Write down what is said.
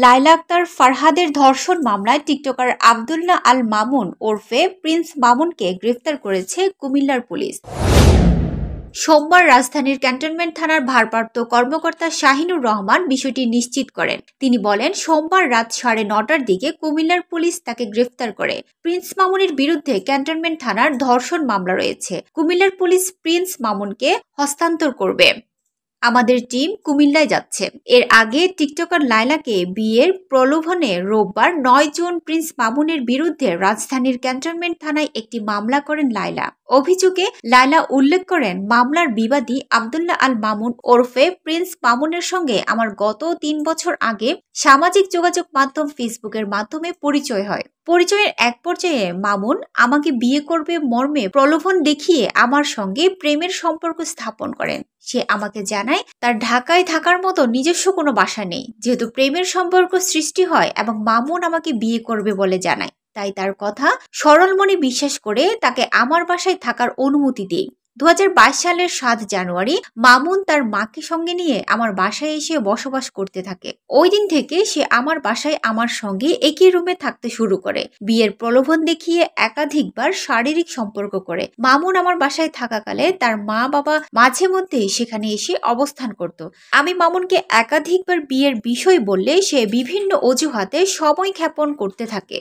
লায়লা আক্তার ফারহাদের ধর্ষণ মামলায় টিকটকার আব্দুল্লাহ আল মামুন ওরফে প্রিন্স মামুনকে গ্রেফতার করেছে কুমিল্লার পুলিশ। সোমবার রাজধানীর ক্যান্টনমেন্ট থানার ভারপ্রাপ্ত কর্মকর্তা শাহিনুর রহমান বিষয়টি নিশ্চিত করেন। তিনি বলেন, সোমবার রাত 9:30টার দিকে কুমিল্লার পুলিশ তাকে গ্রেফতার করে। প্রিন্স মামুনের বিরুদ্ধে ক্যান্টনমেন্ট থানার ধর্ষণ মামলা রয়েছে। কুমিল্লার পুলিশ প্রিন্স মামুনকে হস্তান্তর করবে। আমাদের টিম কুমিল্লায় যাচ্ছে। এর আগে টিকটকার লায়লাকে বিয়ের প্রলোভনে রোববার 9 জুন প্রিন্স মামুনের বিরুদ্ধে রাজধানীর ক্যান্টনমেন্ট থানায় একটি মামলা করেন লায়লা। অভিযোগে লায়লা উল্লেখ করেন, মামলার বিবাদী আব্দুল্লাহ আল মামুন ওরফে প্রিন্স মামুনের সঙ্গে আমার গত 3 বছর আগে সামাজিক যোগাযোগ মাধ্যম ফেসবুকের মাধ্যমে পরিচয় হয়। পরিচয়ের এক পর্যায়ে মামুন আমাকে বিয়ে করবে মর্মে প্রলোভন দেখিয়ে আমার সঙ্গে প্রেমের সম্পর্ক স্থাপন করেন। সে আমাকে জানায় তার ঢাকায় থাকার মতো নিজস্ব কোনো বাসা নেই। যেহেতু প্রেমের সম্পর্ক সৃষ্টি হয় এবং মামুন আমাকে বিয়ে করবে বলে জানায়, তাই তার কথা সরল মনে বিশ্বাস করে তাকে আমার বাসায় থাকার অনুমতি দিই। 2022 সালের 7 জানুয়ারি মামুন তার মাকে সঙ্গে নিয়ে আমার বাসায় এসে বসবাস করতে থাকে। ওই দিন থেকে সে আমার বাসায় আমার সঙ্গে একই রুমে থাকতে শুরু করে। বিয়ের প্রলোভন দেখিয়ে একাধিকবার শারীরিক সম্পর্ক করে। মামুন আমার বাসায় থাকাকালে তার মা বাবা মাঝে মধ্যেই সেখানে এসে অবস্থান করত। আমি মামুনকে একাধিকবার বিয়ের বিষয় বললে সে বিভিন্ন অজুহাতে সময় ক্ষেপণ করতে থাকে।